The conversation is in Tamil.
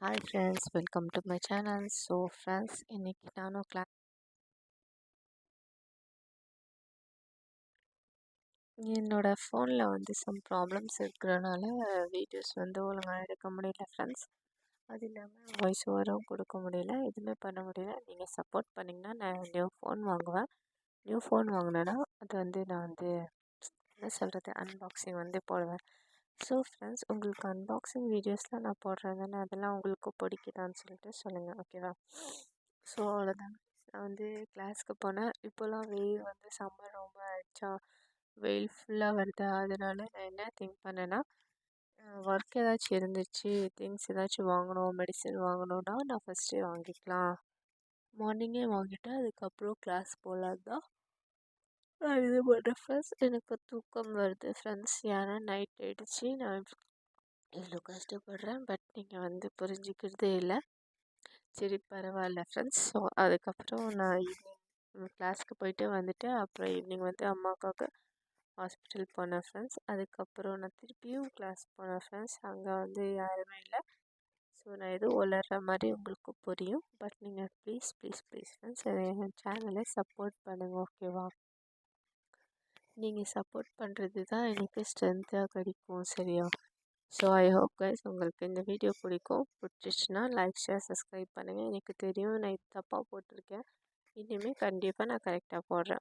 Hi friends, welcome to my channel. So friends, இன்னைக்கு நானும் என்னோட ஃபோனில் வந்து சம் ப்ராப்ளம்ஸ் இருக்கிறனால வீடியோஸ் வந்து ஒழுங்காக எடுக்க முடியல ஃப்ரெண்ட்ஸ். அது இல்லாமல் வாய்ஸ் ஓவரும் கொடுக்க முடியல, எதுவுமே பண்ண முடியல. நீங்கள் சப்போர்ட் பண்ணிங்கன்னா நான் நியூ ஃபோன் வாங்குவேன். நியூ ஃபோன் வாங்கினேன்னா அது வந்து நான் வந்து என்ன சொல்கிறது, அன்பாக்சிங் வந்து போடுவேன். ஸோ ஃப்ரெண்ட்ஸ், உங்களுக்கு அன்பாக்சிங் வீடியோஸ்லாம் நான் போடுறேன், அதெல்லாம் உங்களுக்கு பிடிக்குதான்னு சொல்லிட்டு சொல்லுங்கள், ஓகேவா? ஸோ அவ்வளோதான். நான் வந்து கிளாஸ்க்கு போனேன். இப்போல்லாம் வெயில் வந்து சம்மர் ரொம்ப ஆயிடுச்சா, வெயில் ஃபுல்லாக வருதா, அதனால நான் என்ன திங்க் பண்ணேன்னா, ஒர்க் ஏதாச்சும் இருந்துச்சு, திங்ஸ் ஏதாச்சும் வாங்கணும், மெடிசன் வாங்கணுன்னா நான் ஃபஸ்ட்டே வாங்கிக்கலாம், மார்னிங்கே வாங்கிட்டு அதுக்கப்புறம் கிளாஸ் போகலான்னு தான் நான் இது பண்ணுறேன் ஃப்ரெண்ட்ஸ். எனக்கு தூக்கம் வருது ஃப்ரெண்ட்ஸ், ஏன்னா நைட் ஆகிடுச்சு. நான் இவ்வளோ கஷ்டப்படுறேன், பட் நீங்கள் வந்து புரிஞ்சிக்கிறதே இல்லை. சரி பரவாயில்ல ஃப்ரெண்ட்ஸ். ஸோ அதுக்கப்புறம் நான் ஈவினிங் கிளாஸ்க்கு போயிட்டு வந்துட்டு அப்புறம் ஈவினிங் வந்து அம்மாவுக்காக ஹாஸ்பிட்டல் போனேன் ஃப்ரெண்ட்ஸ். அதுக்கப்புறம் நான் திருப்பியும் கிளாஸ் போனேன் ஃப்ரெண்ட்ஸ். அங்கே வந்து யாருமே இல்லை. ஸோ நான் எதுவும் உளர்ற மாதிரி உங்களுக்கு புரியும், பட் நீங்கள் ப்ளீஸ் ப்ளீஸ் ப்ளீஸ் ஃப்ரெண்ட்ஸ் என் சேனலை சப்போர்ட் பண்ணுங்கள், ஓகேவா? நீங்கள் சப்போர்ட் பண்ணுறது தான் எனக்கு ஸ்ட்ரென்த்தாக கிடைக்கும், சரியா? ஸோ ஐ ஹோப் கைஸ் உங்களுக்கு இந்த வீடியோ பிடிச்சிச்சுன்னா லைக், ஷேர், சப்ஸ்கிரைப் பண்ணுங்கள். எனக்கு தெரியும் நான் இது தப்பாக போட்டிருக்கேன், இனிமேல் கண்டிப்பாக நான் கரெக்டாக போடுறேன்.